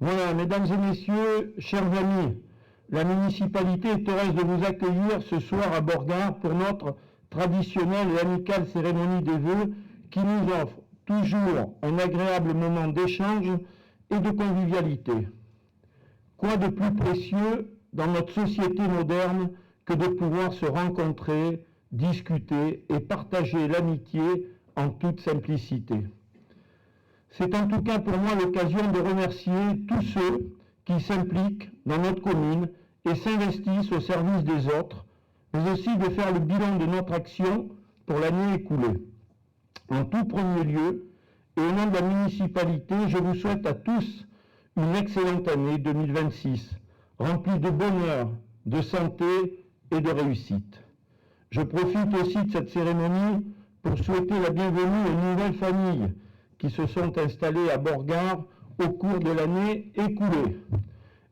Voilà, mesdames et messieurs, chers amis, la municipalité est heureuse de vous accueillir ce soir à Borgard pour notre traditionnelle et amicale cérémonie des vœux qui nous offre toujours un agréable moment d'échange et de convivialité. Quoi de plus précieux dans notre société moderne que de pouvoir se rencontrer, discuter et partager l'amitié en toute simplicité. C'est en tout cas pour moi l'occasion de remercier tous ceux qui s'impliquent dans notre commune et s'investissent au service des autres, mais aussi de faire le bilan de notre action pour l'année écoulée. En tout premier lieu, et au nom de la municipalité, je vous souhaite à tous une excellente année 2026, remplie de bonheur, de santé et de réussite. Je profite aussi de cette cérémonie pour souhaiter la bienvenue aux nouvelles familles qui se sont installées à Borgard au cours de l'année écoulée.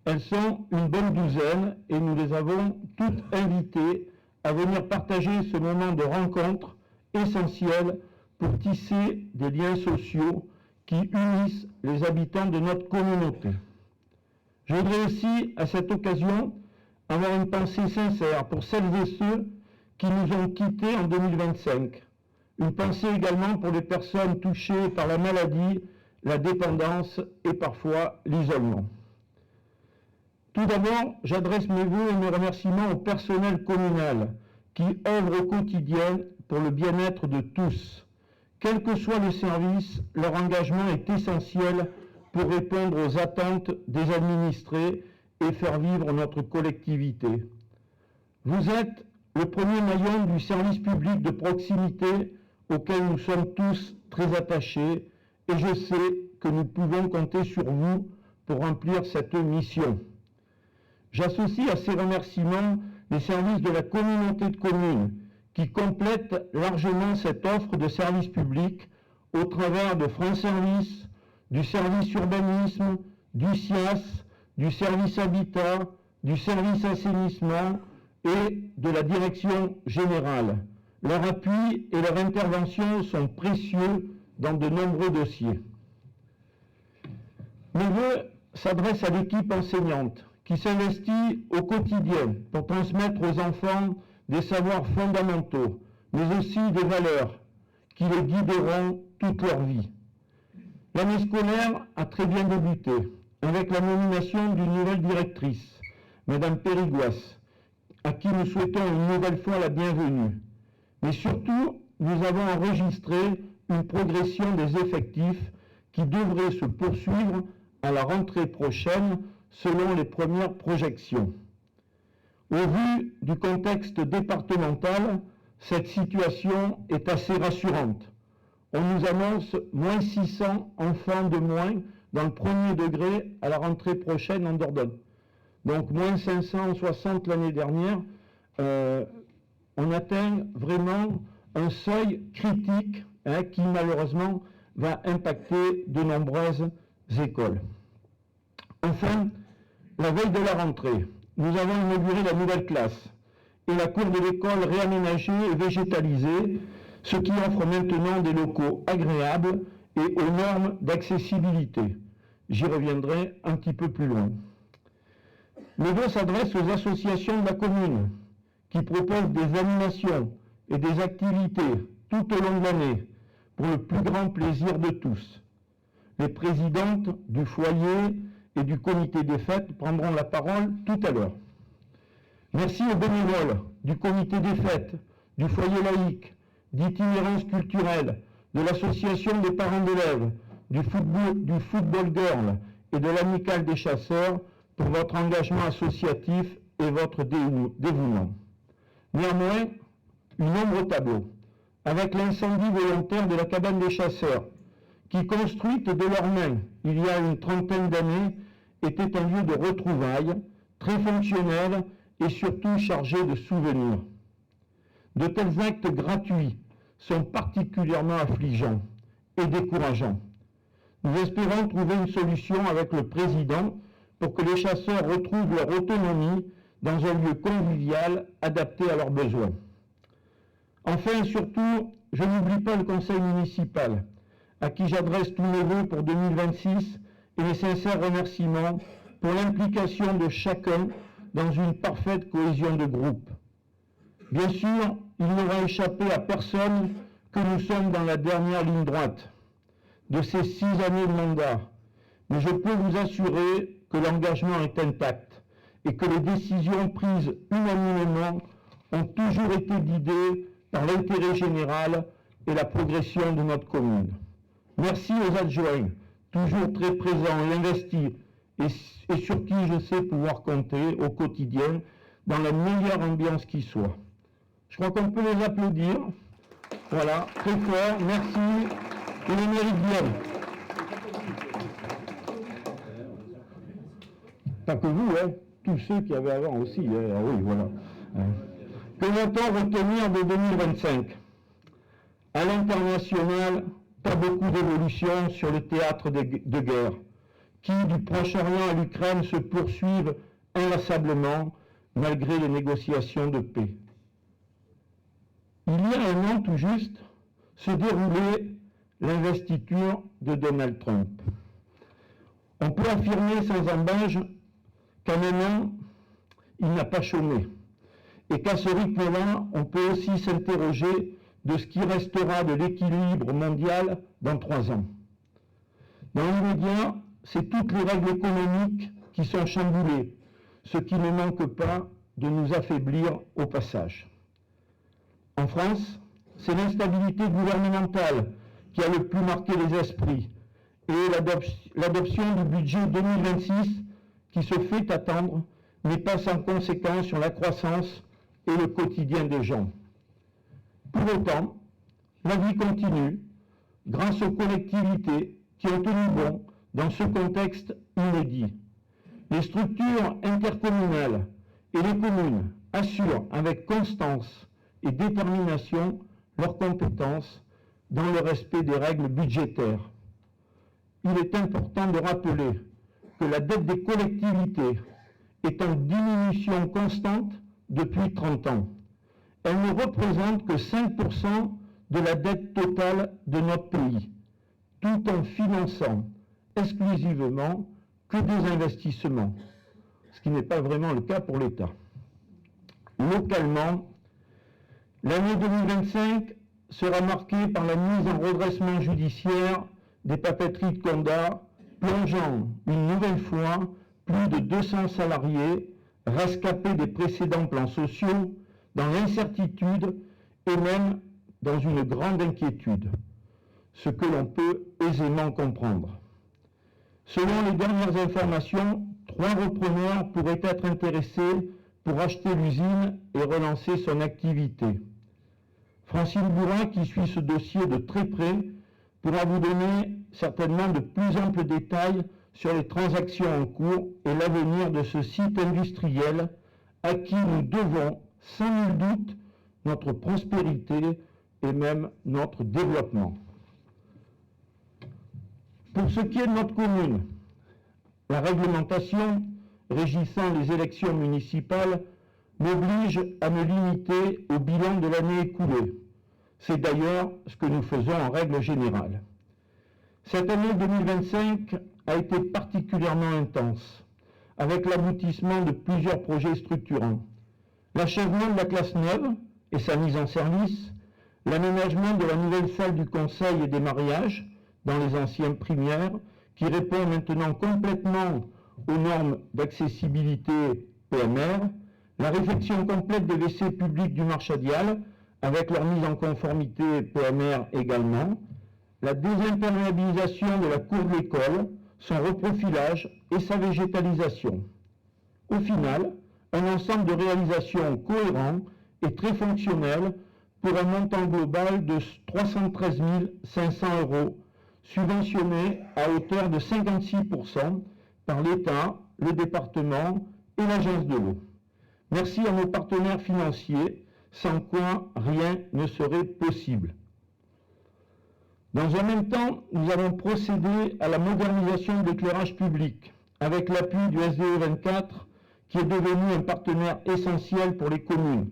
Elles sont une bonne douzaine et nous les avons toutes invitées à venir partager ce moment de rencontre essentiel pour tisser des liens sociaux qui unissent les habitants de notre communauté. Je voudrais aussi, à cette occasion, avoir une pensée sincère pour celles et ceux qui nous ont quittés en 2025. Une pensée également pour les personnes touchées par la maladie, la dépendance et parfois l'isolement. Tout d'abord, j'adresse mes vœux et mes remerciements au personnel communal qui œuvre au quotidien pour le bien-être de tous. Quel que soit le service, leur engagement est essentiel pour répondre aux attentes des administrés et faire vivre notre collectivité. Vous êtes le premier maillon du service public de proximité auquel nous sommes tous très attachés et je sais que nous pouvons compter sur vous pour remplir cette mission. J'associe à ces remerciements les services de la communauté de communes qui complètent largement cette offre de services publics au travers de France Service, du service urbanisme, du SIAS, du service habitat, du service assainissement et de la direction générale. Leur appui et leur intervention sont précieux dans de nombreux dossiers. Mes vœux s'adressent à l'équipe enseignante qui s'investit au quotidien pour transmettre aux enfants des savoirs fondamentaux, mais aussi des valeurs qui les guideront toute leur vie. L'année scolaire a très bien débuté avec la nomination d'une nouvelle directrice, Madame Périgois, à qui nous souhaitons une nouvelle fois la bienvenue. Mais surtout, nous avons enregistré une progression des effectifs qui devrait se poursuivre à la rentrée prochaine selon les premières projections. Au vu du contexte départemental, cette situation est assez rassurante. On nous annonce moins 600 enfants de moins dans le premier degré à la rentrée prochaine en Dordogne. Donc moins 560 l'année dernière. On atteint vraiment un seuil critique qui malheureusement va impacter de nombreuses écoles. Enfin, la veille de la rentrée, nous avons inauguré la nouvelle classe et la cour de l'école réaménagée et végétalisée, ce qui offre maintenant des locaux agréables et aux normes d'accessibilité. J'y reviendrai un petit peu plus loin. Mes vœux s'adressent aux associations de la commune qui proposent des animations et des activités tout au long de l'année pour le plus grand plaisir de tous. Les présidentes du foyer et du comité des fêtes prendront la parole tout à l'heure. Merci aux bénévoles du comité des fêtes, du foyer laïque, d'itinérance culturelle, de l'association des parents d'élèves, du football girl et de l'amicale des chasseurs pour votre engagement associatif et votre dévouement. Néanmoins, une ombre au tableau, avec l'incendie volontaire de la cabane des chasseurs, qui, construite de leurs mains il y a une trentaine d'années, était un lieu de retrouvailles, très fonctionnel et surtout chargé de souvenirs. De tels actes gratuits sont particulièrement affligeants et décourageants. Nous espérons trouver une solution avec le président pour que les chasseurs retrouvent leur autonomie dans un lieu convivial adapté à leurs besoins. Enfin, surtout, je n'oublie pas le conseil municipal, à qui j'adresse tous mes vœux pour 2026 et mes sincères remerciements pour l'implication de chacun dans une parfaite cohésion de groupe. Bien sûr, il n'aura échappé à personne que nous sommes dans la dernière ligne droite de ces 6 années de mandat, mais je peux vous assurer que l'engagement est intact et que les décisions prises unanimement ont toujours été guidées par l'intérêt général et la progression de notre commune. Merci aux adjoints, toujours très présents et investis, et sur qui je sais pouvoir compter au quotidien dans la meilleure ambiance qui soit. Je crois qu'on peut les applaudir. Voilà, très fort, merci, ils le méritent bien. Pas que vous, hein, tous ceux qui avaient avant aussi, hein, ah oui, voilà. Que va-t-on retenir de 2025 ? À l'international, pas beaucoup d'évolution sur le théâtre de guerre, qui, du Proche-Orient à l'Ukraine, se poursuivent inlassablement malgré les négociations de paix. Il y a un an tout juste, se déroulait l'investiture de Donald Trump. On peut affirmer sans embâche qu'en un an, il n'a pas chômé, et qu'à ce rythme-là, on peut aussi s'interroger de ce qui restera de l'équilibre mondial dans 3 ans. Dans l'immédiat, c'est toutes les règles économiques qui sont chamboulées, ce qui ne manque pas de nous affaiblir au passage. En France, c'est l'instabilité gouvernementale qui a le plus marqué les esprits et l'adoption du budget 2026 qui se fait attendre, mais pas sans conséquence sur la croissance et le quotidien des gens. Pour autant, la vie continue grâce aux collectivités qui ont tenu bon dans ce contexte inédit. Les structures intercommunales et les communes assurent avec constance et détermination leurs compétences dans le respect des règles budgétaires. Il est important de rappeler que la dette des collectivités est en diminution constante depuis 30 ans. Elle ne représente que 5% de la dette totale de notre pays, tout en finançant exclusivement que des investissements, ce qui n'est pas vraiment le cas pour l'État. Localement, l'année 2025 sera marquée par la mise en redressement judiciaire des papeteries de Condat, plongeant une nouvelle fois plus de 200 salariés rescapés des précédents plans sociaux dans l'incertitude et même dans une grande inquiétude, ce que l'on peut aisément comprendre. Selon les dernières informations, 3 repreneurs pourraient être intéressés pour acheter l'usine et relancer son activité. Francine Bourrin, qui suit ce dossier de très près, pourra vous donner certainement de plus amples détails sur les transactions en cours et l'avenir de ce site industriel à qui nous devons sans nul doute notre prospérité et même notre développement. Pour ce qui est de notre commune, la réglementation régissant les élections municipales m'oblige à me limiter au bilan de l'année écoulée. C'est d'ailleurs ce que nous faisons en règle générale. Cette année 2025 a été particulièrement intense, avec l'aboutissement de plusieurs projets structurants. L'achèvement de la classe neuve et sa mise en service, l'aménagement de la nouvelle salle du conseil et des mariages dans les anciennes primaires, qui répond maintenant complètement aux normes d'accessibilité PMR, la réfection complète des WC publics du Marchadial, avec leur mise en conformité PMR également, la désimperméabilisation de la cour de l'école, son reprofilage et sa végétalisation. Au final, un ensemble de réalisations cohérents et très fonctionnelles pour un montant global de 313 500 €, subventionnés à hauteur de 56% par l'État, le département et l'Agence de l'eau. Merci à nos partenaires financiers, sans quoi rien ne serait possible. Dans un même temps, nous avons procédé à la modernisation de l'éclairage public, avec l'appui du SDE 24, qui est devenu un partenaire essentiel pour les communes.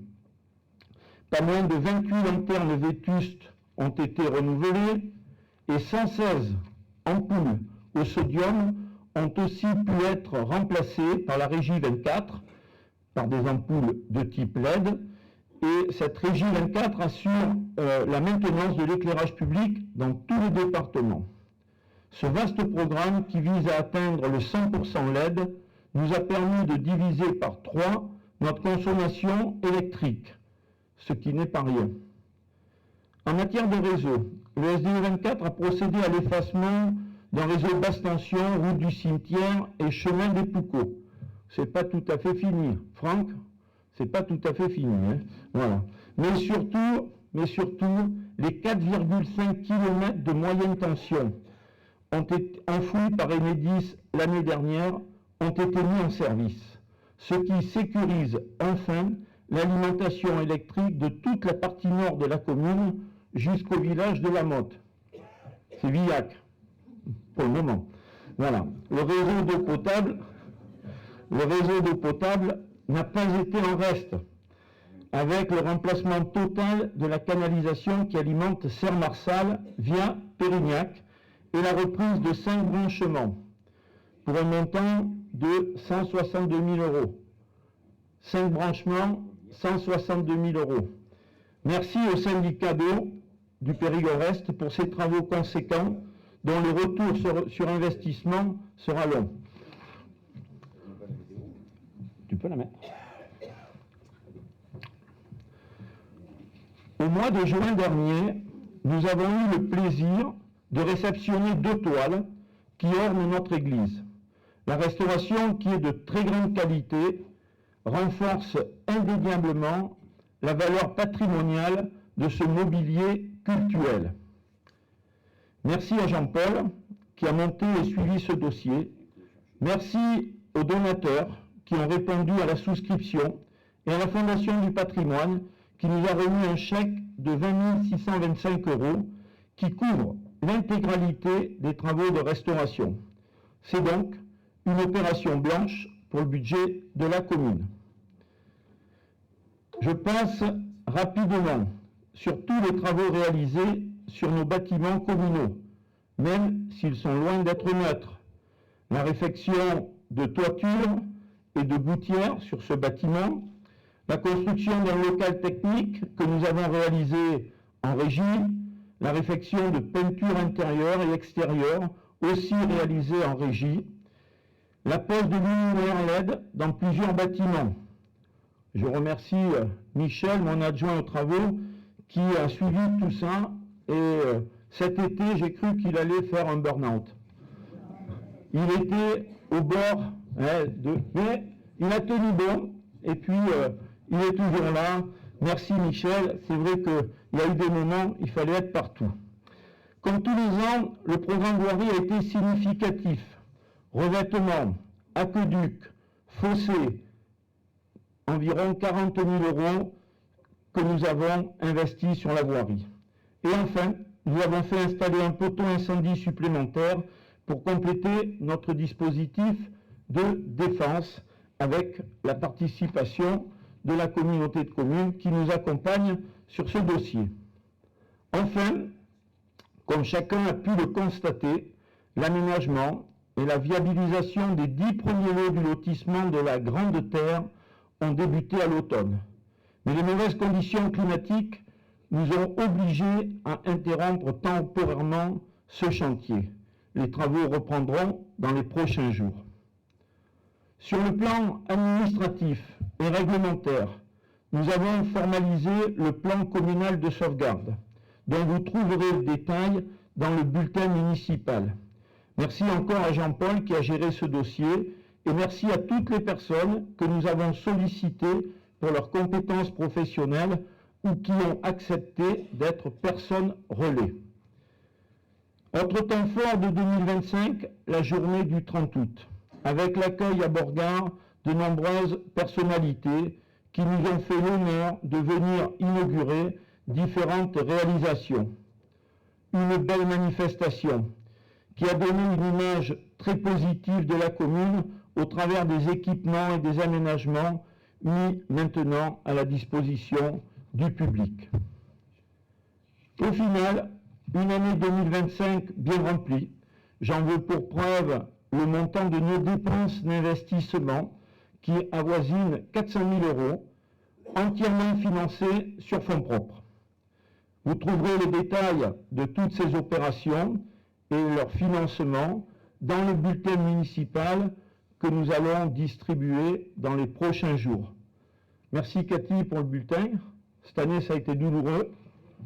Pas moins de 28 lanternes vétustes ont été renouvelées et 116 ampoules au sodium ont aussi pu être remplacés par la régie 24, par des ampoules de type LED. Et cette régie 24 assure la maintenance de l'éclairage public dans tous les départements. Ce vaste programme qui vise à atteindre le 100% LED nous a permis de diviser par 3 notre consommation électrique, ce qui n'est pas rien. En matière de réseau, le SDE 24 a procédé à l'effacement d'un réseau basse tension, route du cimetière et chemin des Poucots. C'est pas tout à fait fini. Franck, c'est pas tout à fait fini. Hein, voilà. Mais surtout, les 4,5 km de moyenne tension ont été enfouis par Enedis l'année dernière, ont été mis en service, ce qui sécurise enfin l'alimentation électrique de toute la partie nord de la commune jusqu'au village de la Motte. C'est Villac, pour le moment. Voilà. Le réseau d'eau potable n'a pas été en reste, avec le remplacement total de la canalisation qui alimente Serre-Marsal via Pérignac et la reprise de 5 branchements pour un montant de 162 000 €. 5 branchements, 162 000 €. Merci au syndicat d'eau du Périgord-Est pour ces travaux conséquents dont le retour sur investissement sera long. Tu peux la mettre. Au mois de juin dernier, nous avons eu le plaisir de réceptionner 2 toiles qui ornent notre église. La restauration, qui est de très grande qualité, renforce indéniablement la valeur patrimoniale de ce mobilier cultuel. Merci à Jean-Paul qui a monté et suivi ce dossier. Merci aux donateurs qui ont répondu à la souscription et à la Fondation du patrimoine qui nous a remis un chèque de 20 625 € qui couvre l'intégralité des travaux de restauration. C'est donc une opération blanche pour le budget de la commune. Je passe rapidement sur tous les travaux réalisés sur nos bâtiments communaux, même s'ils sont loin d'être neutres. La réfection de toiture et de gouttières sur ce bâtiment, la construction d'un local technique que nous avons réalisé en régie, la réfection de peinture intérieure et extérieure, aussi réalisée en régie, la pose de luminaires LED dans plusieurs bâtiments. Je remercie Michel, mon adjoint aux travaux, qui a suivi tout ça, et cet été, j'ai cru qu'il allait faire un burn-out. Il était au bord, mais il a tenu bon, et puis il est toujours là. Merci Michel, c'est vrai qu'il y a eu des moments, il fallait être partout. Comme tous les ans, le programme voirie a été significatif. Revêtement, aqueduc, fossé, environ 40 000 € que nous avons investis sur la voirie. Et enfin, nous avons fait installer un poteau incendie supplémentaire pour compléter notre dispositif de défense avec la participation de la communauté de communes qui nous accompagne sur ce dossier. Enfin, comme chacun a pu le constater, l'aménagement et la viabilisation des 10 premiers lots du lotissement de la Grande Terre ont débuté à l'automne. Mais les mauvaises conditions climatiques nous ont obligés à interrompre temporairement ce chantier. Les travaux reprendront dans les prochains jours. Sur le plan administratif et réglementaire, nous avons formalisé le plan communal de sauvegarde, dont vous trouverez le détail dans le bulletin municipal. Merci encore à Jean-Paul qui a géré ce dossier et merci à toutes les personnes que nous avons sollicitées pour leurs compétences professionnelles ou qui ont accepté d'être personnes relais. Autre temps fort de 2025, la journée du 30 août, avec l'accueil à Borgard de nombreuses personnalités qui nous ont fait l'honneur de venir inaugurer différentes réalisations. Une belle manifestation qui a donné une image très positive de la commune au travers des équipements et des aménagements mis maintenant à la disposition du public. Au final, une année 2025 bien remplie. J'en veux pour preuve le montant de nos dépenses d'investissement qui avoisine 400 000 euros, entièrement financés sur fonds propres. Vous trouverez les détails de toutes ces opérations et leur financement dans le bulletin municipal que nous allons distribuer dans les prochains jours. Merci Cathy pour le bulletin. Cette année, ça a été douloureux.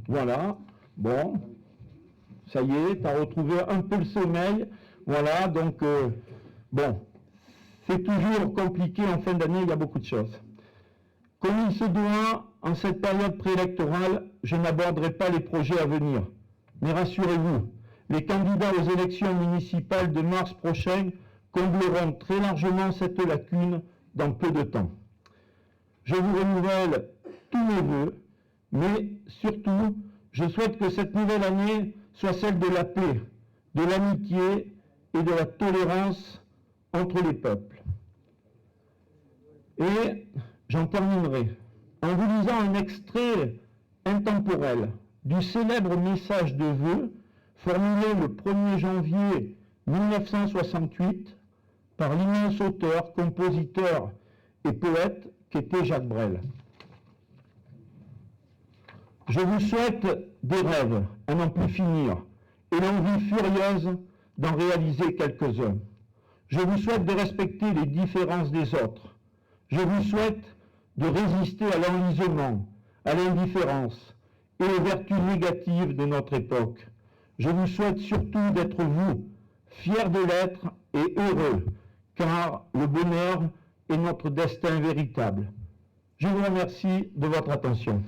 Voilà. Bon. Ça y est, tu as retrouvé un peu le sommeil. Voilà. Donc, bon. C'est toujours compliqué en fin d'année, il y a beaucoup de choses. Comme il se doit, en cette période préélectorale, je n'aborderai pas les projets à venir. Mais rassurez-vous, les candidats aux élections municipales de mars prochain combleront très largement cette lacune dans peu de temps. Je vous renouvelle tous mes vœux, mais surtout, je souhaite que cette nouvelle année soit celle de la paix, de l'amitié et de la tolérance entre les peuples. Et j'en terminerai en vous lisant un extrait intemporel du célèbre message de vœux formulé le 1er janvier 1968 par l'immense auteur, compositeur et poète qu'était Jacques Brel. Je vous souhaite des rêves à n'en plus finir et l'envie furieuse d'en réaliser quelques-uns. Je vous souhaite de respecter les différences des autres. Je vous souhaite de résister à l'enlisement, à l'indifférence et aux vertus négatives de notre époque. Je vous souhaite surtout d'être vous, fiers de l'être et heureux, car le bonheur est notre destin véritable. Je vous remercie de votre attention.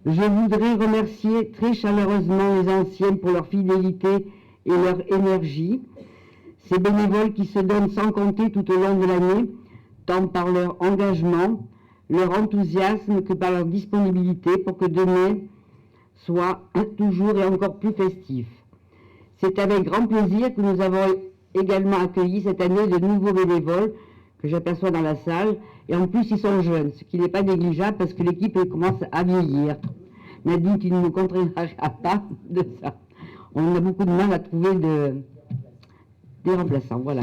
Je voudrais remercier très chaleureusement les anciens pour leur fidélité et leur énergie, ces bénévoles qui se donnent sans compter tout au long de l'année, tant par leur engagement, leur enthousiasme que par leur disponibilité pour que demain soit toujours et encore plus festif. C'est avec grand plaisir que nous avons également accueilli cette année de nouveaux bénévoles que j'aperçois dans la salle, et en plus ils sont jeunes, ce qui n'est pas négligeable parce que l'équipe commence à vieillir. Nadine, tu ne nous contraindras pas de ça. On a beaucoup de mal à trouver des remplaçants, voilà.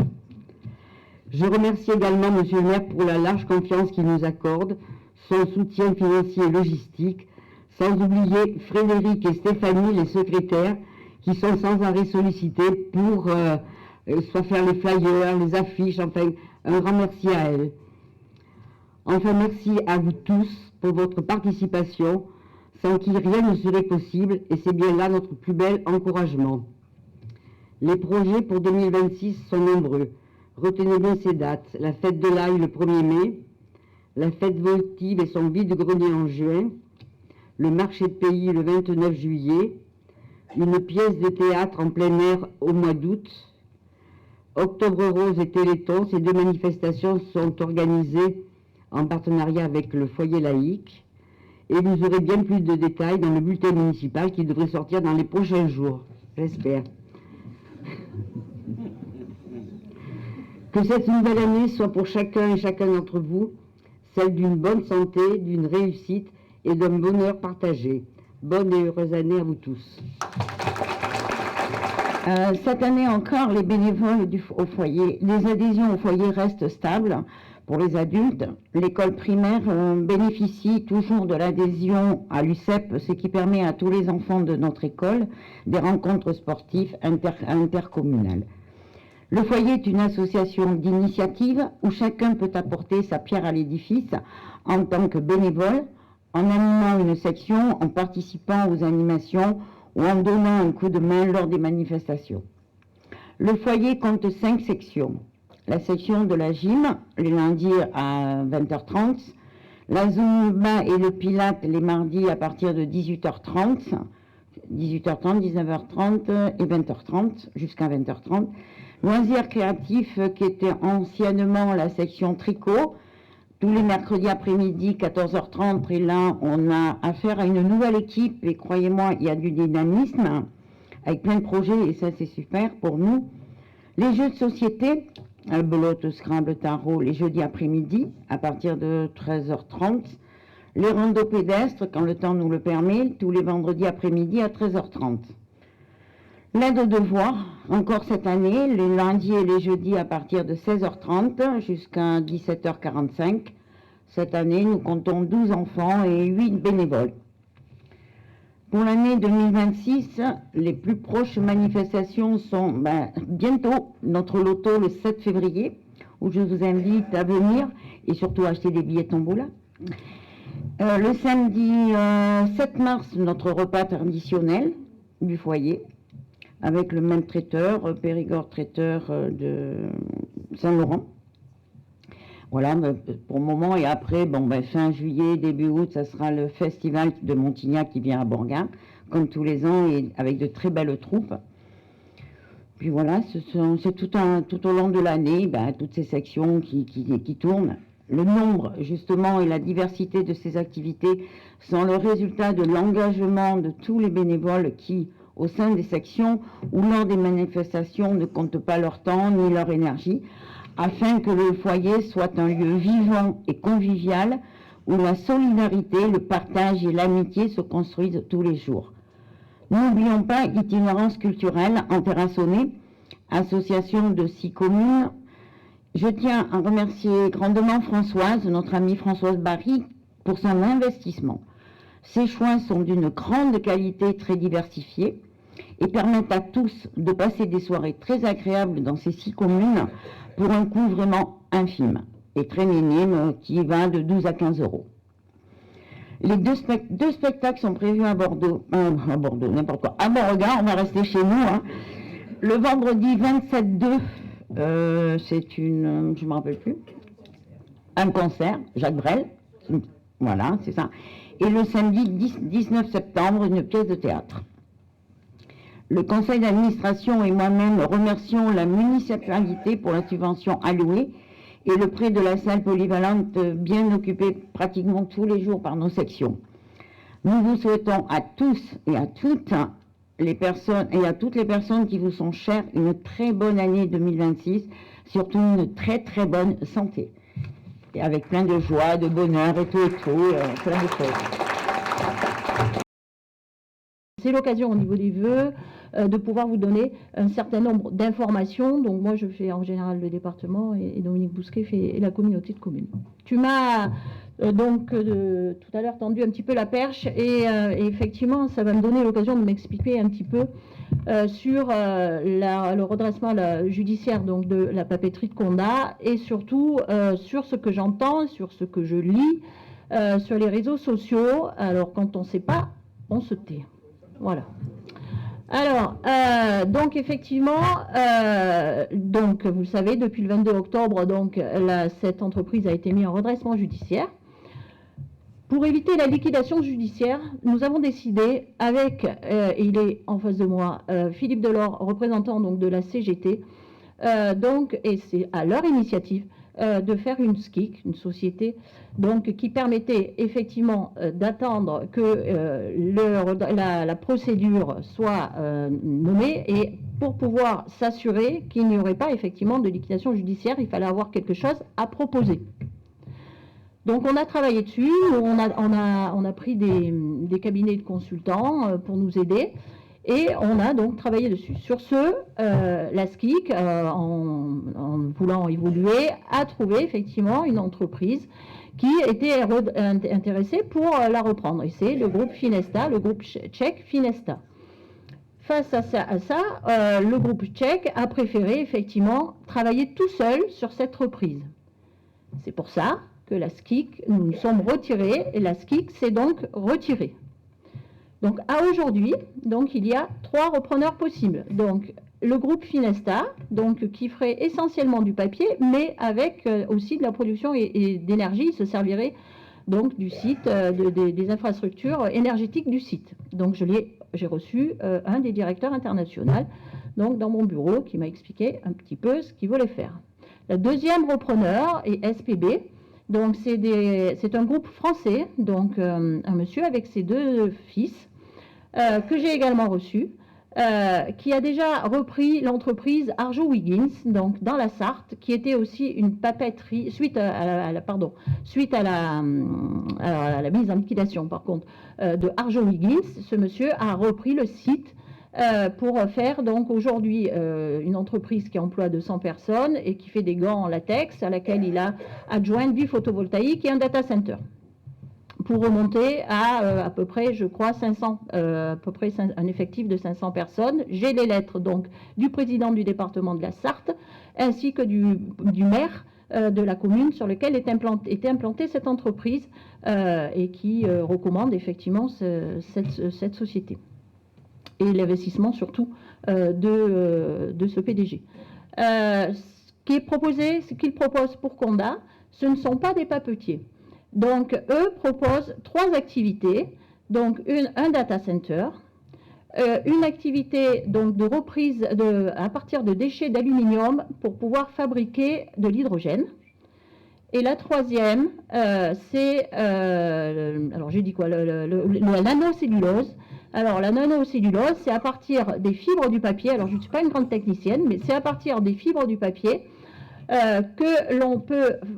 Je remercie également M. le maire pour la large confiance qu'il nous accorde, son soutien financier et logistique, sans oublier Frédéric et Stéphanie, les secrétaires, qui sont sans arrêt sollicités pour soit faire les flyers, les affiches, enfin, un grand merci à elles. Enfin, merci à vous tous pour votre participation, sans qui rien ne serait possible, et c'est bien là notre plus bel encouragement. Les projets pour 2026 sont nombreux. Retenez bien ces dates. La fête de l'ail le 1er mai, la fête votive et son vide-grenier en juin, le marché de pays le 29 juillet, une pièce de théâtre en plein air au mois d'août, Octobre Rose et Téléthon. Ces deux manifestations sont organisées en partenariat avec le foyer laïque, et vous aurez bien plus de détails dans le bulletin municipal qui devrait sortir dans les prochains jours, j'espère. Que cette nouvelle année soit pour chacun et chacun d'entre vous celle d'une bonne santé, d'une réussite et d'un bonheur partagé. Bonne et heureuse année à vous tous. Cette année encore, les bénévoles au foyer, les adhésions au foyer restent stables. Pour les adultes, l'école primaire bénéficie toujours de l'adhésion à l'UCEP, ce qui permet à tous les enfants de notre école des rencontres sportives intercommunales. Le foyer est une association d'initiative où chacun peut apporter sa pierre à l'édifice en tant que bénévole, en animant une section, en participant aux animations ou en donnant un coup de main lors des manifestations. Le foyer compte 5 sections. La section de la gym, les lundis à 20h30, la Zumba et le Pilate les mardis à partir de 18h30, 19h30 et 20h30, jusqu'à 20h30. Loisirs créatifs qui était anciennement la section tricot, tous les mercredis après-midi, 14h30, et là on a affaire à une nouvelle équipe, et croyez-moi, il y a du dynamisme, avec plein de projets, et ça c'est super pour nous. Les jeux de société, belote, Scrabble, tarot, les jeudis après-midi, à partir de 13h30. Les randos pédestres, quand le temps nous le permet, tous les vendredis après-midi à 13h30. L'aide aux devoirs, encore cette année, les lundis et les jeudis à partir de 16h30 jusqu'à 17h45. Cette année, nous comptons 12 enfants et 8 bénévoles. Pour l'année 2026, les plus proches manifestations sont bientôt notre loto le 7 février, où je vous invite à venir et surtout à acheter des billets tombola. Le samedi 7 mars, notre repas traditionnel du foyer, avec le même traiteur, Périgord traiteur de Saint-Laurent. Voilà, pour le moment, et après, fin juillet, début août, ça sera le festival de Montignac qui vient à Borgin, comme tous les ans, et avec de très belles troupes. Puis voilà, c'est tout au long de l'année, toutes ces sections qui tournent. Le nombre, justement, et la diversité de ces activités sont le résultat de l'engagement de tous les bénévoles qui, au sein des sections ou lors des manifestations, ne comptent pas leur temps ni leur énergie, afin que le foyer soit un lieu vivant et convivial où la solidarité, le partage et l'amitié se construisent tous les jours. N'oublions pas l'itinérance culturelle en Terrassonnais, association de 6 communes. Je tiens à remercier grandement Françoise, notre amie Françoise Barry, pour son investissement. Ces choix sont d'une grande qualité, très diversifiés, et permettent à tous de passer des soirées très agréables dans ces 6 communes pour un coût vraiment infime et très minime qui va de 12 à 15 euros. Les deux spectacles sont prévus à Bordeaux, n'importe quoi, à Beauregard, on va rester chez nous. Le vendredi 27-2, c'est une, je ne me rappelle plus, un concert, Jacques Brel, voilà, c'est ça. Et le samedi 19 septembre, une pièce de théâtre. Le conseil d'administration et moi-même remercions la municipalité pour la subvention allouée et le prêt de la salle polyvalente bien occupée pratiquement tous les jours par nos sections. Nous vous souhaitons à tous et à toutes les personnes et à toutes les personnes qui vous sont chères une très bonne année 2026, surtout une très très bonne santé. Et avec plein de joie, de bonheur et tout, plein de choses. C'est l'occasion au niveau des vœux de pouvoir vous donner un certain nombre d'informations. Donc moi je fais en général le département et Dominique Bousquet fait la communauté de communes. Tu m'as tout à l'heure tendu un petit peu la perche et effectivement ça va me donner l'occasion de m'expliquer un petit peu sur le redressement judiciaire donc de la papeterie de Condat et surtout sur ce que j'entends, sur ce que je lis sur les réseaux sociaux. Alors quand on ne sait pas, on se tait. Voilà. Alors, donc effectivement, donc vous le savez, depuis le 22 octobre, donc cette entreprise a été mise en redressement judiciaire. Pour éviter la liquidation judiciaire, nous avons décidé avec, il est en face de moi, Philippe Delors, représentant donc de la CGT, et c'est à leur initiative, de faire une SCIC, une société donc, qui permettait effectivement d'attendre que la procédure soit nommée et pour pouvoir s'assurer qu'il n'y aurait pas effectivement de liquidation judiciaire, il fallait avoir quelque chose à proposer. Donc on a travaillé dessus, on a pris des cabinets de consultants pour nous aider. Et on a donc travaillé dessus. Sur ce, la SCIC, en voulant évoluer, a trouvé effectivement une entreprise qui était intéressée pour la reprendre. Et c'est le groupe Finesta, le groupe tchèque Finesta. Face à ça, le groupe tchèque a préféré effectivement travailler tout seul sur cette reprise. C'est pour ça que la SCIC, nous nous sommes retirés et la SCIC s'est donc retirée. Donc à aujourd'hui, donc il y a 3 repreneurs possibles. Donc le groupe Finesta, donc qui ferait essentiellement du papier, mais avec aussi de la production et d'énergie, il se servirait donc du site, des infrastructures énergétiques du site. Donc j'ai reçu un des directeurs internationaux, donc dans mon bureau, qui m'a expliqué un petit peu ce qu'il voulait faire. Le deuxième repreneur est SPB. Donc c'est un groupe français, donc un monsieur avec ses 2 fils, que j'ai également reçu, qui a déjà repris l'entreprise Arjo-Wiggins, donc dans la Sarthe, qui était aussi une papeterie, suite à la mise en liquidation, par contre, de Arjo-Wiggins. Ce monsieur a repris le site pour faire donc aujourd'hui une entreprise qui emploie 200 personnes et qui fait des gants en latex, à laquelle il a adjoint du photovoltaïque et un data center, pour remonter à peu près, je crois, 500, à peu près un effectif de 500 personnes. J'ai les lettres donc du président du département de la Sarthe, ainsi que du maire de la commune sur lequel était implantée cette entreprise et qui recommande effectivement cette société. Et l'investissement surtout de ce PDG. Ce qui est proposé, ce qu'il propose pour Condat, ce ne sont pas des papetiers. Donc, eux proposent 3 activités, donc un data center, une activité donc, de reprise à partir de déchets d'aluminium pour pouvoir fabriquer de l'hydrogène. Et la troisième, c'est, alors j'ai dit quoi, la nanocellulose. Alors, la nanocellulose, c'est à partir des fibres du papier, alors je ne suis pas une grande technicienne, mais c'est à partir des fibres du papier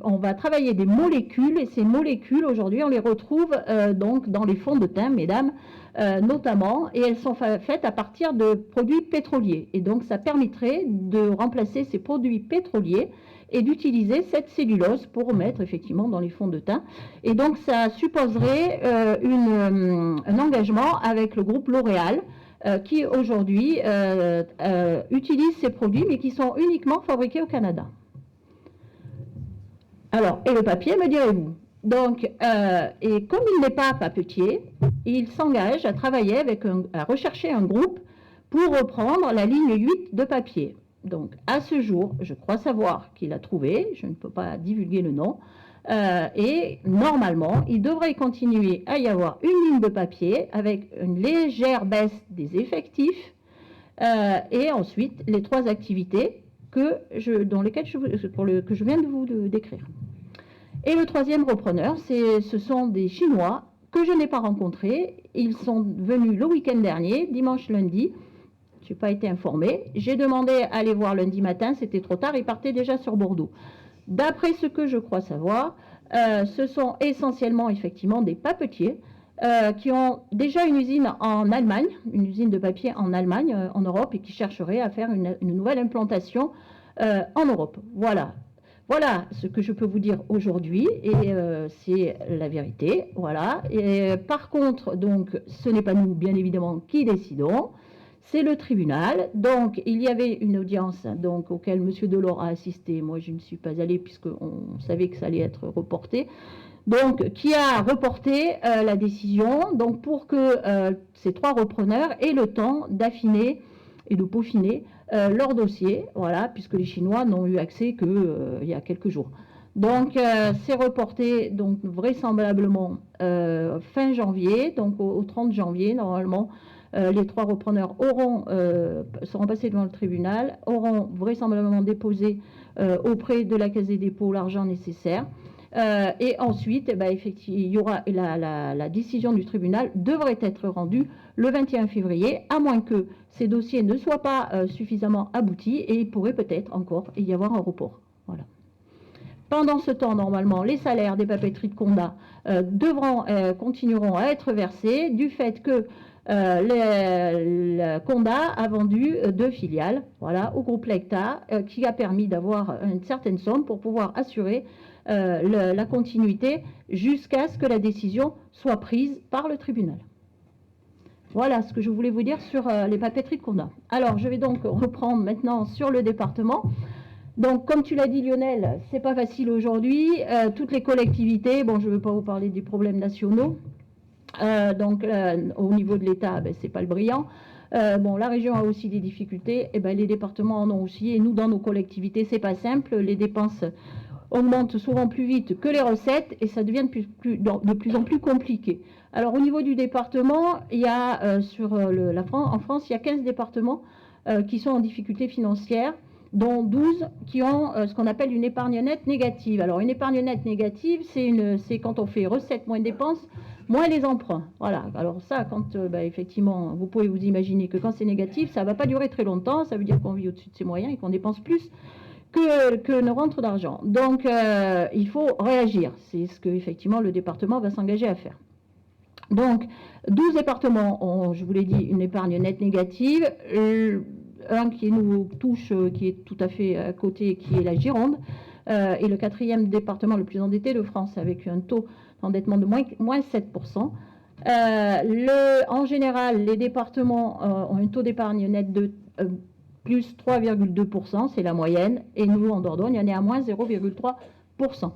on va travailler des molécules, et ces molécules aujourd'hui on les retrouve donc dans les fonds de teint, mesdames, notamment, et elles sont faites à partir de produits pétroliers, et donc ça permettrait de remplacer ces produits pétroliers et d'utiliser cette cellulose pour mettre effectivement dans les fonds de teint, et donc ça supposerait un engagement avec le groupe L'Oréal, qui aujourd'hui utilise ces produits mais qui sont uniquement fabriqués au Canada. Alors, et le papier, me direz-vous. Donc, et comme il n'est pas papetier, il s'engage à travailler à rechercher un groupe pour reprendre la ligne 8 de papier. Donc, à ce jour, je crois savoir qu'il a trouvé, je ne peux pas divulguer le nom, et normalement, il devrait continuer à y avoir une ligne de papier avec une légère baisse des effectifs, et ensuite les 3 activités que je viens de vous décrire. Et le 3e repreneur, ce sont des Chinois que je n'ai pas rencontrés. Ils sont venus le week-end dernier, dimanche, lundi. Je n'ai pas été informée. J'ai demandé à aller voir lundi matin, c'était trop tard, ils partaient déjà sur Bordeaux. D'après ce que je crois savoir, ce sont essentiellement effectivement des papetiers qui ont déjà une usine en Allemagne, une usine de papier en Allemagne, en Europe, et qui chercheraient à faire une nouvelle implantation en Europe. Voilà. Voilà ce que je peux vous dire aujourd'hui, et c'est la vérité. Voilà. Et, par contre, donc, ce n'est pas nous, bien évidemment, qui décidons, c'est le tribunal. Donc, il y avait une audience donc, auquel M. Delors a assisté. Moi, je ne suis pas allée puisqu'on savait que ça allait être reporté. Donc, qui a reporté la décision, donc, pour que ces 3 repreneurs aient le temps d'affiner et de peaufiner leur dossier, voilà, puisque les Chinois n'ont eu accès qu'il y a quelques jours. Donc, c'est reporté donc, vraisemblablement fin janvier, donc au 30 janvier, normalement, les 3 repreneurs seront passés devant le tribunal, auront vraisemblablement déposé auprès de la Caisse des dépôts l'argent nécessaire. Et ensuite, effectivement, il y aura la décision du tribunal devrait être rendue le 21 février, à moins que ces dossiers ne soient pas suffisamment aboutis, et il pourrait peut-être encore y avoir un report. Voilà. Pendant ce temps, normalement, les salaires des papeteries de Condat continueront à être versés du fait que le Condat a vendu 2 filiales, voilà, au groupe Lecta, qui a permis d'avoir une certaine somme pour pouvoir assurer la continuité jusqu'à ce que la décision soit prise par le tribunal. Voilà ce que je voulais vous dire sur les papeteries de Condat. Alors, je vais donc reprendre maintenant sur le département. Donc, comme tu l'as dit, Lionel, c'est pas facile aujourd'hui. Toutes les collectivités, bon, je ne veux pas vous parler des problèmes nationaux. Donc, au niveau de l'État, c'est pas le brillant. Bon, la région a aussi des difficultés, et les départements en ont aussi. Et nous, dans nos collectivités, c'est pas simple. Les dépenses augmentent souvent plus vite que les recettes, et ça devient de plus en plus compliqué. Alors, au niveau du département, il y a en France, il y a 15 départements qui sont en difficulté financière. dont 12 qui ont ce qu'on appelle une épargne nette négative. Alors une épargne nette négative, c'est quand on fait recettes moins dépenses, moins les emprunts. Voilà. Alors ça, quand effectivement, vous pouvez vous imaginer que quand c'est négatif, ça ne va pas durer très longtemps, ça veut dire qu'on vit au-dessus de ses moyens et qu'on dépense plus que ne rentre d'argent. Donc il faut réagir. C'est ce que effectivement le département va s'engager à faire. Donc 12 départements ont, je vous l'ai dit, une épargne nette négative. Un qui nous touche, qui est tout à fait à côté, qui est la Gironde, et le 4e département le plus endetté de France, avec un taux d'endettement de moins 7%. En général, les départements ont un taux d'épargne nette de plus 3,2%, c'est la moyenne, et nous, en Dordogne, on est à moins 0,3%.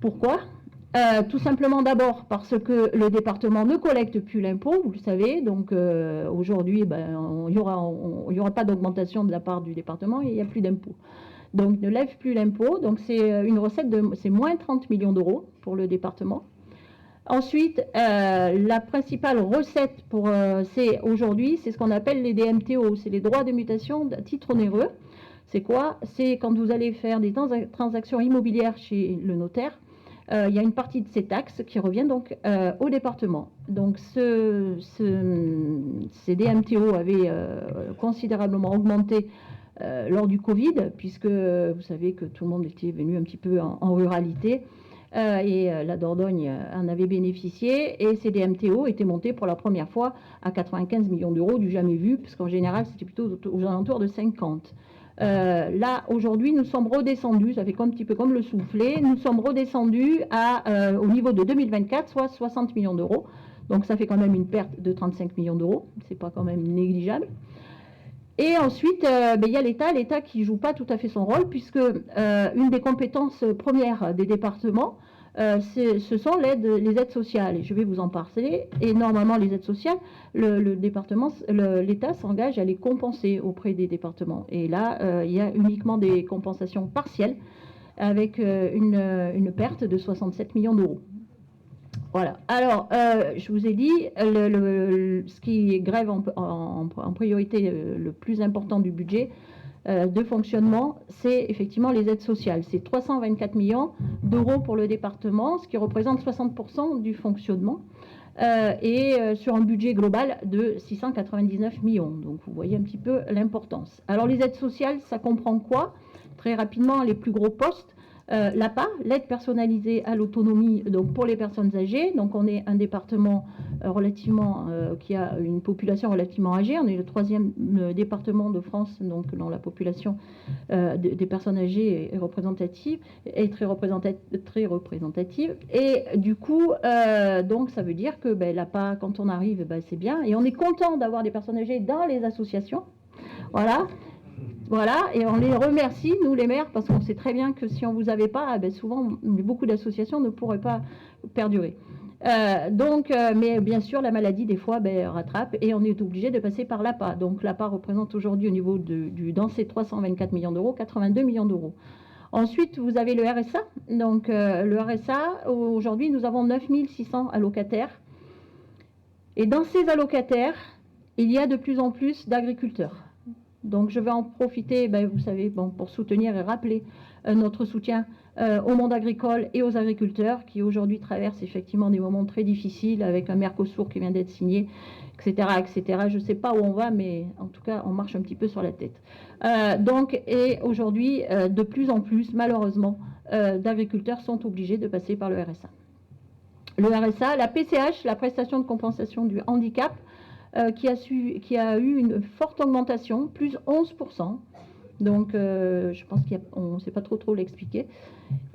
Pourquoi ? Tout simplement d'abord parce que le département ne collecte plus l'impôt, vous le savez, donc aujourd'hui il n'y aura pas d'augmentation de la part du département et il n'y a plus d'impôt. Donc ne lève plus l'impôt, donc c'est une recette c'est moins 30 millions d'euros pour le département. Ensuite, la principale recette c'est aujourd'hui, c'est ce qu'on appelle les DMTO, c'est les droits de mutation de titre onéreux. C'est quoi ? C'est quand vous allez faire des transactions immobilières chez le notaire. Il y a une partie de ces taxes qui revient donc au département. Donc ces DMTO avaient considérablement augmenté lors du Covid, puisque vous savez que tout le monde était venu un petit peu en ruralité, et la Dordogne en avait bénéficié, et ces DMTO étaient montés pour la première fois à 95 millions d'euros, du jamais vu, puisqu'en général c'était plutôt aux alentours de 50. Là, aujourd'hui, nous sommes redescendus, ça fait un petit peu comme le soufflet, nous sommes redescendus au niveau de 2024, soit 60 millions d'euros. Donc ça fait quand même une perte de 35 millions d'euros, c'est pas quand même négligeable. Et ensuite, il y a l'État qui joue pas tout à fait son rôle, puisque une des compétences premières des départements, ce sont les aides sociales. Et je vais vous en parler. Et normalement, les aides sociales, l'État s'engage à les compenser auprès des départements. Et là, il y a uniquement des compensations partielles avec une perte de 67 millions d'euros. Voilà. Alors, je vous ai dit, ce qui grève en priorité le plus important du budget de fonctionnement, c'est effectivement les aides sociales. C'est 324 millions d'euros pour le département, ce qui représente 60% du fonctionnement, et sur un budget global de 699 millions. Donc vous voyez un petit peu l'importance. Alors les aides sociales, ça comprend quoi ? Très rapidement, les plus gros postes. L'APA, l'aide personnalisée à l'autonomie, donc pour les personnes âgées. Donc on est un département qui a une population relativement âgée. On est le 3e département de France, donc dont la population des personnes âgées est représentative, est très représentative. Et du coup, donc ça veut dire que l'APA, quand on arrive, c'est bien. Et on est content d'avoir des personnes âgées dans les associations. Voilà, et on les remercie, nous les maires, parce qu'on sait très bien que si on ne vous avait pas, souvent, beaucoup d'associations ne pourraient pas perdurer. Mais bien sûr, la maladie, des fois, rattrape, et on est obligé de passer par l'APA. Donc l'APA représente aujourd'hui, au niveau dans ces 324 millions d'euros, 82 millions d'euros. Ensuite, vous avez le RSA. Donc le RSA, aujourd'hui, nous avons 9600 allocataires. Et dans ces allocataires, il y a de plus en plus d'agriculteurs. Donc je vais en profiter, vous savez, pour soutenir et rappeler notre soutien au monde agricole et aux agriculteurs qui aujourd'hui traversent effectivement des moments très difficiles avec un Mercosur qui vient d'être signé, etc., etc. Je ne sais pas où on va, mais en tout cas, on marche un petit peu sur la tête. Et aujourd'hui, de plus en plus, malheureusement, d'agriculteurs sont obligés de passer par le RSA. Le RSA, la PCH, la prestation de compensation du handicap, qui a eu une forte augmentation, plus 11%. Donc, je pense qu'on ne sait pas trop l'expliquer.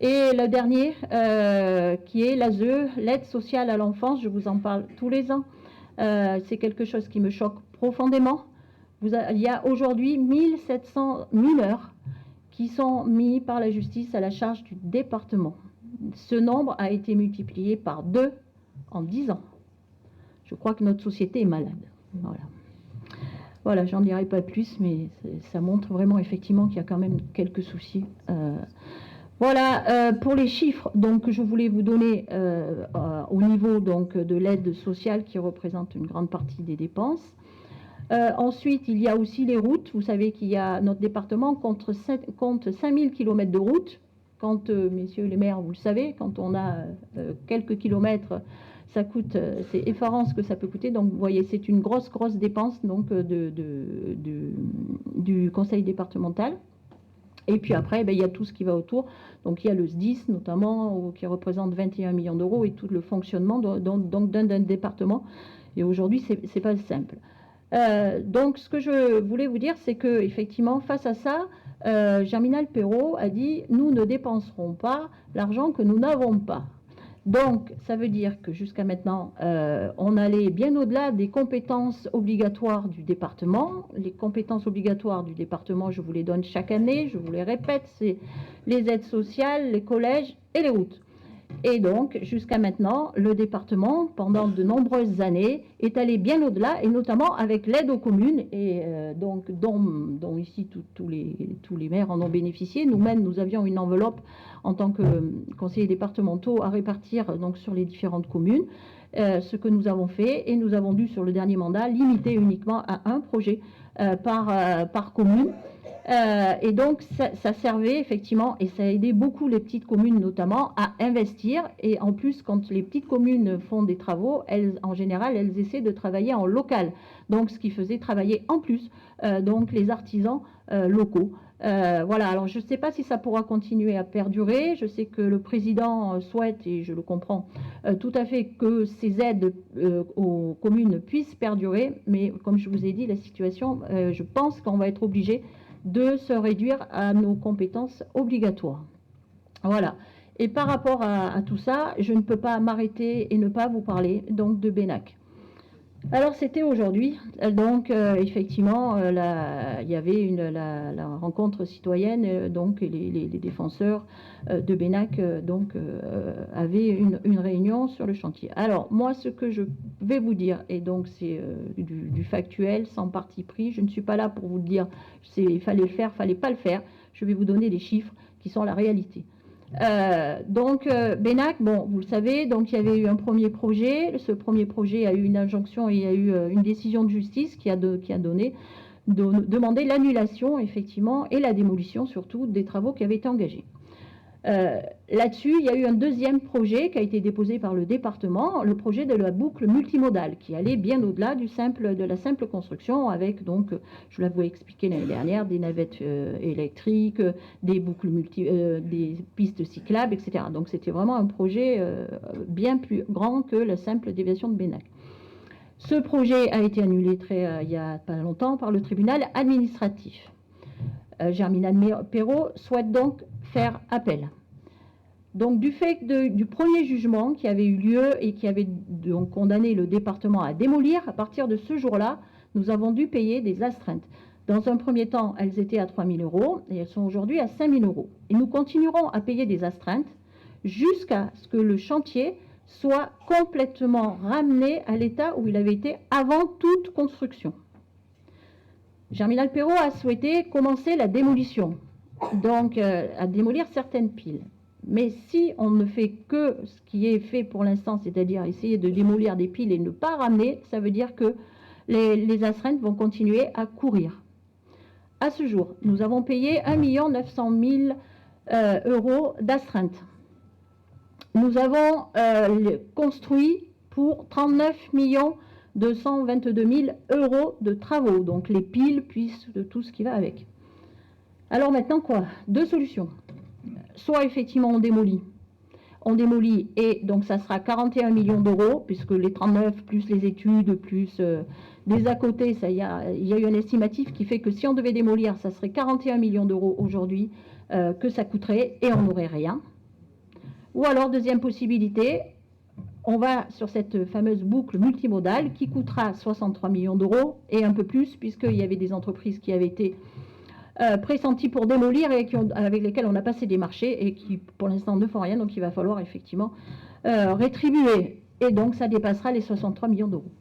Et le dernier, qui est l'ASE, l'aide sociale à l'enfance, je vous en parle tous les ans. C'est quelque chose qui me choque profondément. Il y a aujourd'hui 1700 mineurs qui sont mis par la justice à la charge du département. Ce nombre a été multiplié par 2 en 10 ans. Je crois que notre société est malade. Voilà, j'en dirai pas plus, mais ça montre vraiment effectivement qu'il y a quand même quelques soucis. Pour les chiffres donc, que je voulais vous donner au niveau donc, de l'aide sociale qui représente une grande partie des dépenses. Ensuite, il y a aussi les routes. Vous savez qu'il y a notre département compte 5000 km de routes. Quand, messieurs les maires, vous le savez, quand on a quelques kilomètres, ça coûte, c'est effarant ce que ça peut coûter. Donc, vous voyez, c'est une grosse dépense donc, du conseil départemental. Et puis après, il y a tout ce qui va autour. Donc, il y a le SDIS, notamment, qui représente 21 millions d'euros et tout le fonctionnement d'un département. Et aujourd'hui, ce n'est pas simple. Donc, ce que je voulais vous dire, c'est qu'effectivement, face à ça, Germinal Perrault a dit « Nous ne dépenserons pas l'argent que nous n'avons pas ». Donc, ça veut dire que jusqu'à maintenant, on allait bien au-delà des compétences obligatoires du département. Les compétences obligatoires du département, je vous les donne chaque année, je vous les répète, c'est les aides sociales, les collèges et les routes. Et donc, jusqu'à maintenant, le département, pendant de nombreuses années, est allé bien au-delà, et notamment avec l'aide aux communes, et donc dont ici tous les maires en ont bénéficié. Nous-mêmes, nous avions une enveloppe en tant que conseillers départementaux à répartir donc, sur les différentes communes, ce que nous avons fait, et nous avons dû, sur le dernier mandat, limiter uniquement à un projet par commune. Et donc, ça servait effectivement, et ça a aidé beaucoup les petites communes notamment à investir. Et en plus, quand les petites communes font des travaux, en général, elles essaient de travailler en local. Donc, ce qui faisait travailler en plus donc les artisans locaux. Voilà, alors je ne sais pas si ça pourra continuer à perdurer. Je sais que le président souhaite, et je le comprends tout à fait, que ces aides aux communes puissent perdurer. Mais comme je vous ai dit, la situation, je pense qu'on va être obligé de se réduire à nos compétences obligatoires. Voilà. Et par rapport à tout ça, je ne peux pas m'arrêter et ne pas vous parler donc de Benac. Alors c'était aujourd'hui, donc effectivement, il y avait la rencontre citoyenne, donc les défenseurs de Benac avaient une réunion sur le chantier. Alors moi, ce que je vais vous dire, et donc c'est du factuel, sans parti pris, je ne suis pas là pour vous dire il fallait le faire, fallait pas le faire, je vais vous donner les chiffres qui sont la réalité. Benac, bon, vous le savez, donc il y avait eu un premier projet. Ce premier projet a eu une injonction et il y a eu une décision de justice qui a demandé l'annulation, effectivement, et la démolition, surtout, des travaux qui avaient été engagés. Là-dessus, il y a eu un deuxième projet qui a été déposé par le département, le projet de la boucle multimodale, qui allait bien au-delà de la simple construction, avec, donc, je vous l'avais expliqué l'année dernière, des navettes électriques, des boucles des pistes cyclables, etc. Donc c'était vraiment un projet bien plus grand que la simple déviation de Benac. Ce projet a été annulé il n'y a pas longtemps par le tribunal administratif. Germinal Perrault souhaite donc faire appel. Donc du fait du premier jugement qui avait eu lieu et qui avait donc condamné le département à démolir, à partir de ce jour-là, nous avons dû payer des astreintes. Dans un premier temps, elles étaient à 3 000 € et elles sont aujourd'hui à 5 000 €. Et nous continuerons à payer des astreintes jusqu'à ce que le chantier soit complètement ramené à l'état où il avait été avant toute construction. Germinal Perrault a souhaité commencer la démolition, donc à démolir certaines piles. Mais si on ne fait que ce qui est fait pour l'instant, c'est-à-dire essayer de démolir des piles et ne pas ramener, ça veut dire que les astreintes vont continuer à courir. À ce jour, nous avons payé 1 900 000 € d'astreintes. Nous avons construit pour 39 222 000 € de travaux, donc les piles, puis de tout ce qui va avec. Alors maintenant quoi? Deux solutions. Soit effectivement on démolit et donc ça sera 41 millions d'euros, puisque les 39 plus les études, plus des à côté, il y a eu un estimatif qui fait que si on devait démolir, ça serait 41 millions d'euros aujourd'hui que ça coûterait et on n'aurait rien. Ou alors deuxième possibilité, on va sur cette fameuse boucle multimodale qui coûtera 63 millions d'euros et un peu plus, puisqu'il y avait des entreprises qui avaient été pressenties pour démolir et avec lesquelles on a passé des marchés et qui pour l'instant ne font rien, donc il va falloir effectivement rétribuer. Et donc ça dépassera les 63 millions d'euros.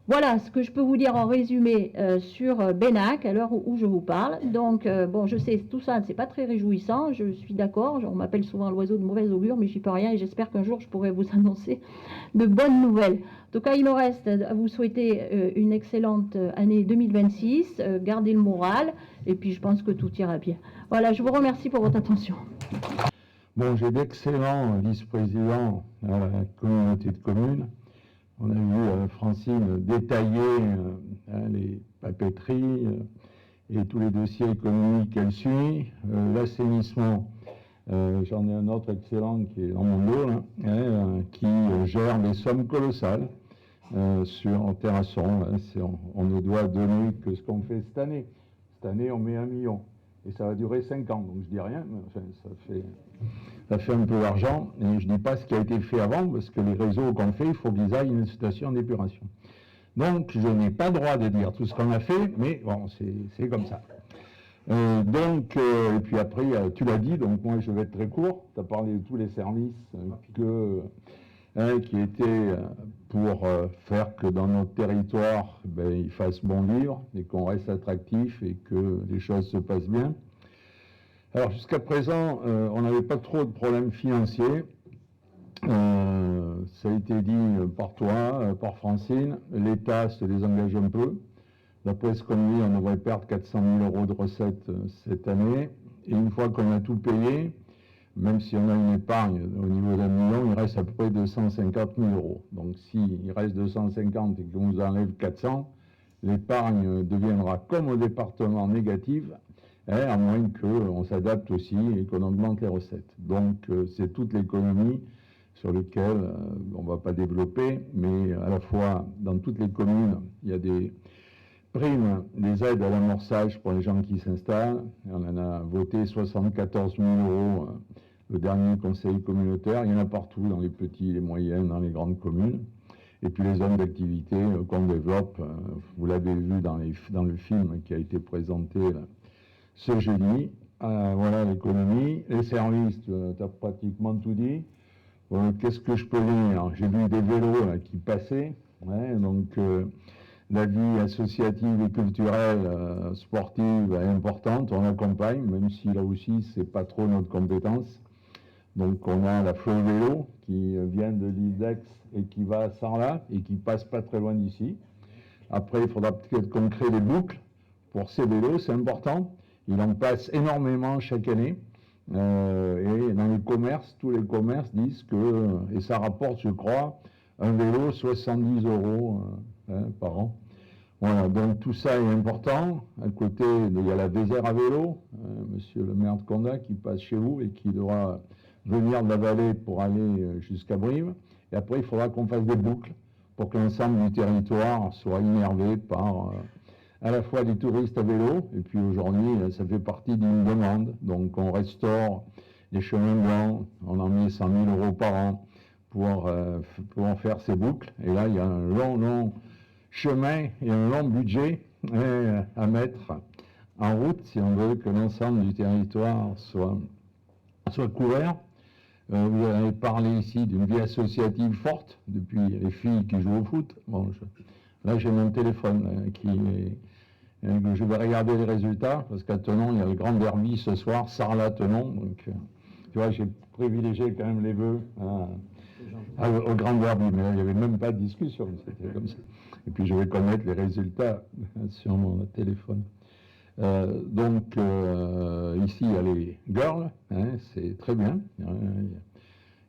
Voilà ce que je peux vous dire en résumé sur Benac à l'heure où je vous parle. Donc, bon, je sais, tout ça, c'est pas très réjouissant, je suis d'accord. On m'appelle souvent l'oiseau de mauvaise augure, mais j'y peux rien et j'espère qu'un jour je pourrai vous annoncer de bonnes nouvelles. En tout cas, il me reste à vous souhaiter une excellente année 2026. Gardez le moral et puis je pense que tout ira bien. Voilà, je vous remercie pour votre attention. Bon, j'ai d'excellents vice-présidents à la communauté de communes. On a vu Francine détailler les papeteries et tous les dossiers économiques qu'elle suit. L'assainissement, j'en ai un autre excellent qui est dans mon dos, là, qui gère des sommes colossales sur Terrasson. On ne doit donner que ce qu'on fait cette année. Cette année, on met 1 million. Et ça va durer 5 ans. Donc je dis rien, mais enfin, ça fait un peu d'argent. Et je ne dis pas ce qui a été fait avant, parce que les réseaux qu'on fait, il faut qu'ils aillent une station d'épuration. Donc je n'ai pas le droit de dire tout ce qu'on a fait, mais bon, c'est comme ça. Et puis après, tu l'as dit, donc moi je vais être très court. Tu as parlé de tous les services qui étaient pour faire que dans notre territoire, il fasse bon vivre et qu'on reste attractif et que les choses se passent bien. Alors jusqu'à présent, on n'avait pas trop de problèmes financiers. Ça a été dit par toi, par Francine. L'État se désengage un peu. D'après ce qu'on dit, on devrait perdre 400 000 € de recettes cette année. Et une fois qu'on a tout payé, même si on a une épargne au niveau d'1 million, il reste à peu près 250 000 €. Donc s'il reste 250 et qu'on nous enlève 400, l'épargne deviendra comme au département négative, à moins qu'on s'adapte aussi et qu'on augmente les recettes. Donc c'est toute l'économie sur laquelle on ne va pas développer, mais à la fois dans toutes les communes, il y a des primes, des aides à l'amorçage pour les gens qui s'installent. On en a voté 74 000 € le dernier conseil communautaire. Il y en a partout, dans les petits, les moyennes, dans les grandes communes. Et puis les zones d'activité qu'on développe, vous l'avez vu dans le film qui a été présenté là, ce jeudi. Voilà l'économie. Les services, tu as pratiquement tout dit. Qu'est-ce que je peux dire? J'ai vu des vélos là, qui passaient. Donc la vie associative et culturelle, sportive est importante. On accompagne, même si là aussi, c'est pas trop notre compétence. Donc on a la Flow Vélo qui vient de l'île d'Aix et qui va à Sarlat et qui passe pas très loin d'ici. Après, il faudra peut-être qu'on crée des boucles pour ces vélos, c'est important. Il en passe énormément chaque année. Et dans les commerces, tous les commerces disent que, et ça rapporte, je crois, un vélo 70 € par an. Voilà, donc tout ça est important. À côté, il y a la Vézère à vélo, monsieur le maire de Condat qui passe chez vous et qui devra venir de la vallée pour aller jusqu'à Brive. Et après, il faudra qu'on fasse des boucles pour que l'ensemble du territoire soit innervé par à la fois des touristes à vélo, et puis aujourd'hui, ça fait partie d'une demande. Donc on restaure les chemins blancs, on en met 100 000 € par an pour en faire ces boucles. Et là, il y a un long chemin et un long budget à mettre en route si on veut que l'ensemble du territoire soit couvert. Vous avez parlé ici d'une vie associative forte, depuis les filles qui jouent au foot. Bon, là, j'ai mon téléphone je vais regarder les résultats, parce qu'à Thonon, il y a le grand derby ce soir, Sarlat-Thonon. Donc, tu vois, j'ai privilégié quand même les vœux au grand derby, mais là, il n'y avait même pas de discussion, c'était comme ça. Et puis, je vais connaître les résultats sur mon téléphone. Ici, il y a les girls, c'est très bien.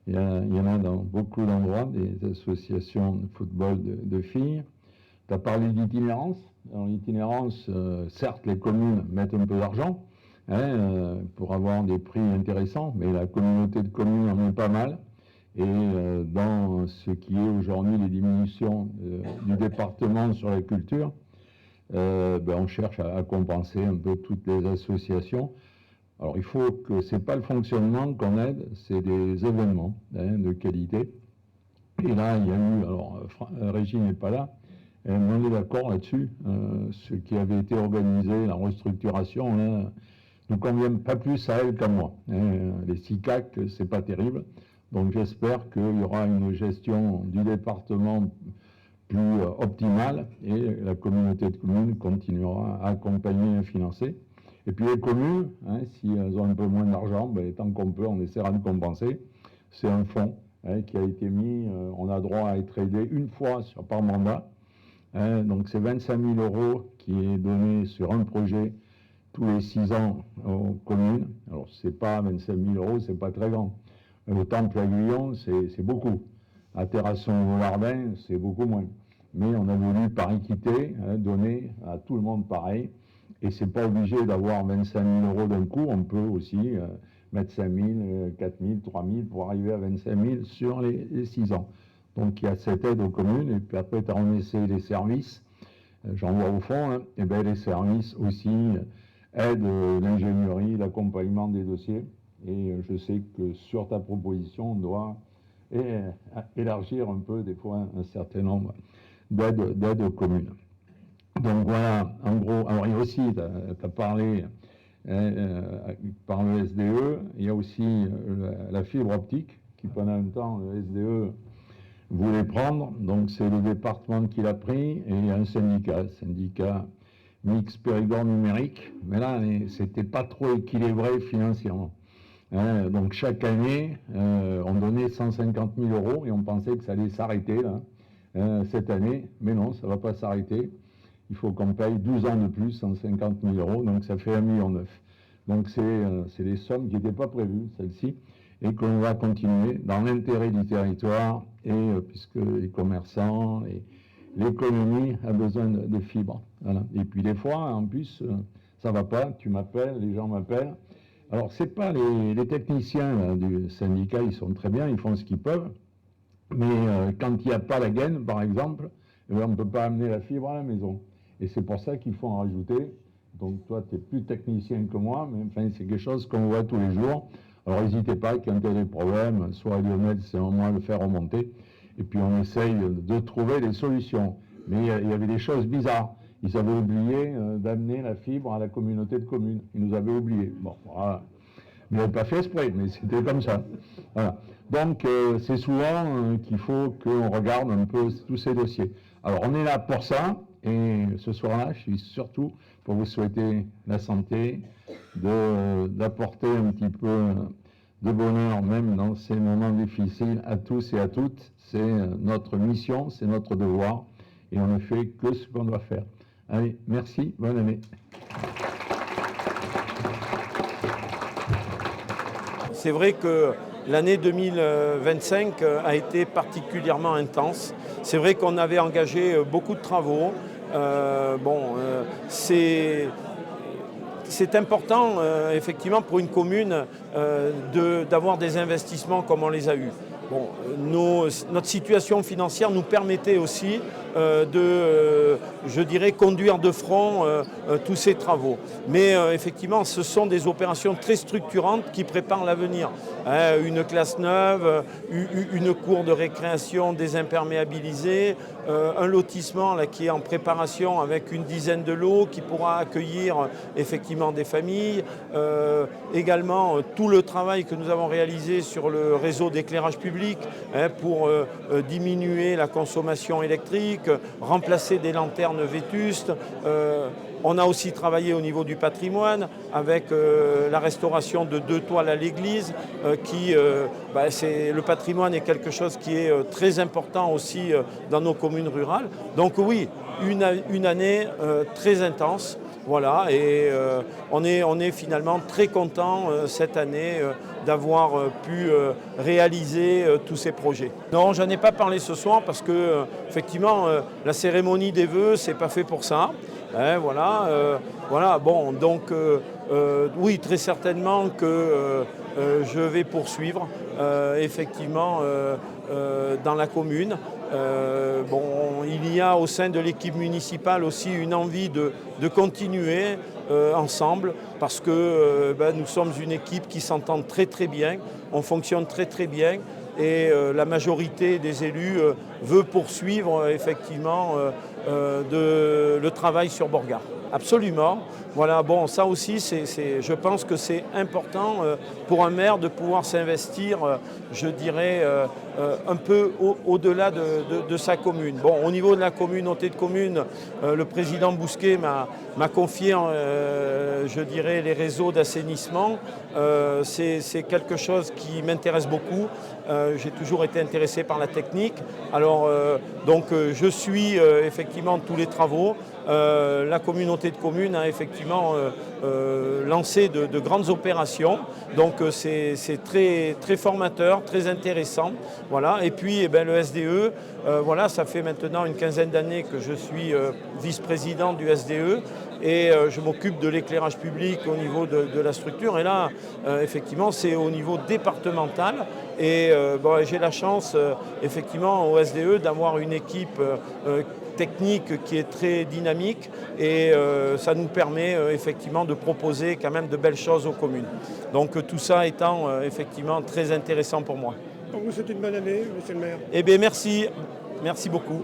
Il y en a dans beaucoup d'endroits, des associations de football de filles. Tu as parlé d'itinérance. Dans l'itinérance, certes, les communes mettent un peu d'argent pour avoir des prix intéressants, mais la communauté de communes en met pas mal. Et dans ce qui est aujourd'hui les diminutions du département sur la culture, on cherche à compenser un peu toutes les associations. Alors il faut que c'est pas le fonctionnement qu'on aide, c'est des événements de qualité. Et là, il y a eu, alors Régine n'est pas là, on est d'accord là-dessus. Ce qui avait été organisé, la restructuration, ne convient pas plus à elle qu'à moi. Les SICAC, c'est pas terrible. Donc j'espère qu'il y aura une gestion du département plus optimale, et la communauté de communes continuera à accompagner et financer. Et puis les communes, hein, si elles ont un peu moins d'argent, ben, tant qu'on peut, on essaiera de compenser. C'est un fonds qui a été mis, on a droit à être aidé une fois par mandat. Donc c'est 25 000 € qui est donné sur un projet tous les 6 ans aux communes. Alors c'est pas 25 000 €, c'est pas très grand. Au Temple à Guyon, c'est beaucoup. À Terrasson-Lardin, c'est beaucoup moins. Mais on a voulu, par équité, donner à tout le monde pareil. Et c'est pas obligé d'avoir 25 000 € d'un coup. On peut aussi mettre 5 000, 4 000, 3 000 pour arriver à 25 000 sur les 6 ans. Donc il y a cette aide aux communes. Et puis après, on essaie les services. J'en vois au fond. Hein, et bien les services aussi aident l'ingénierie, l'accompagnement des dossiers. Et je sais que sur ta proposition, on doit élargir un peu, des fois, un certain nombre d'aides aux communes. Donc voilà, en gros, alors il y a aussi, tu as parlé par le SDE, il y a aussi la fibre optique, qui pendant un temps, le SDE voulait prendre, donc c'est le département qui l'a pris, et il y a un syndicat mixte Périgord numérique, mais là, c'était pas trop équilibré financièrement. Donc chaque année, on donnait 150 000 € et on pensait que ça allait s'arrêter là, cette année, mais non, ça ne va pas s'arrêter. Il faut qu'on paye 12 ans de plus, 150 000 €, donc ça fait 1,9 million. Donc c'est des sommes qui n'étaient pas prévues, celles-ci, et qu'on va continuer dans l'intérêt du territoire, et puisque les commerçants et l'économie a besoin de fibres. Voilà. Et puis des fois, en plus, ça ne va pas, tu m'appelles, les gens m'appellent. Alors, ce n'est pas les techniciens là, du syndicat, ils sont très bien, ils font ce qu'ils peuvent, mais quand il n'y a pas la gaine, par exemple, on ne peut pas amener la fibre à la maison. Et c'est pour ça qu'il faut en rajouter. Donc toi, tu es plus technicien que moi, mais enfin, c'est quelque chose qu'on voit tous les jours. Alors n'hésitez pas, quand il y a des problèmes, soit Lionel, c'est un moment de le faire remonter, et puis on essaye de trouver des solutions. Mais il y avait des choses bizarres. Ils avaient oublié d'amener la fibre à la communauté de communes. Ils nous avaient oublié. Bon, voilà. Ils n'avaient pas fait exprès, mais c'était comme ça. Voilà. Donc, c'est souvent qu'il faut qu'on regarde un peu tous ces dossiers. Alors, on est là pour ça. Et ce soir-là, je suis surtout pour vous souhaiter la santé, d'apporter un petit peu de bonheur, même dans ces moments difficiles, à tous et à toutes. C'est notre mission, c'est notre devoir. Et on ne fait que ce qu'on doit faire. Allez, merci, bonne année. C'est vrai que l'année 2025 a été particulièrement intense. C'est vrai qu'on avait engagé beaucoup de travaux. C'est important, effectivement, pour une commune d'avoir des investissements comme on les a eus. Bon, notre situation financière nous permettait aussi je dirais, conduire de front tous ces travaux. Mais effectivement, ce sont des opérations très structurantes qui préparent l'avenir. Une classe neuve, une cour de récréation désimperméabilisée, un lotissement là, qui est en préparation avec une dizaine de lots qui pourra accueillir effectivement des familles. Également, tout le travail que nous avons réalisé sur le réseau d'éclairage public pour diminuer la consommation électrique, remplacer des lanternes vétustes. On a aussi travaillé au niveau du patrimoine avec la restauration de 2 toiles à l'église. Le patrimoine est quelque chose qui est très important aussi dans nos communes rurales. Donc oui, une année très intense. Voilà, et on est finalement très content cette année d'avoir pu réaliser tous ces projets. Non, j'en ai pas parlé ce soir parce que effectivement la cérémonie des vœux, c'est pas fait pour ça. Voilà. Bon, donc oui, très certainement que je vais poursuivre effectivement dans la commune. Il y a au sein de l'équipe municipale aussi une envie de continuer ensemble parce que nous sommes une équipe qui s'entend très très bien, on fonctionne très très bien et la majorité des élus veut poursuivre effectivement le travail sur Borgard. Absolument. Voilà, bon, ça aussi, je pense que c'est important pour un maire de pouvoir s'investir, je dirais, un peu au-delà de sa commune. Bon, au niveau de la communauté de communes, le président Bousquet m'a confié, je dirais, les réseaux d'assainissement. C'est quelque chose qui m'intéresse beaucoup. J'ai toujours été intéressé par la technique. Alors, donc, je suis effectivement tous les travaux. La communauté de communes a effectivement lancé de grandes opérations. Donc c'est très, très formateur, très intéressant. Voilà. Et puis eh bien, le SDE, voilà, ça fait maintenant une quinzaine d'années que je suis vice-président du SDE. Et je m'occupe de l'éclairage public au niveau de la structure. Et là, effectivement, c'est au niveau départemental. Et bon, j'ai la chance, effectivement, au SDE d'avoir une équipe technique qui est très dynamique et ça nous permet effectivement de proposer quand même de belles choses aux communes. Donc tout ça étant effectivement très intéressant pour moi. On vous souhaite une bonne année, monsieur le maire. Eh bien merci beaucoup.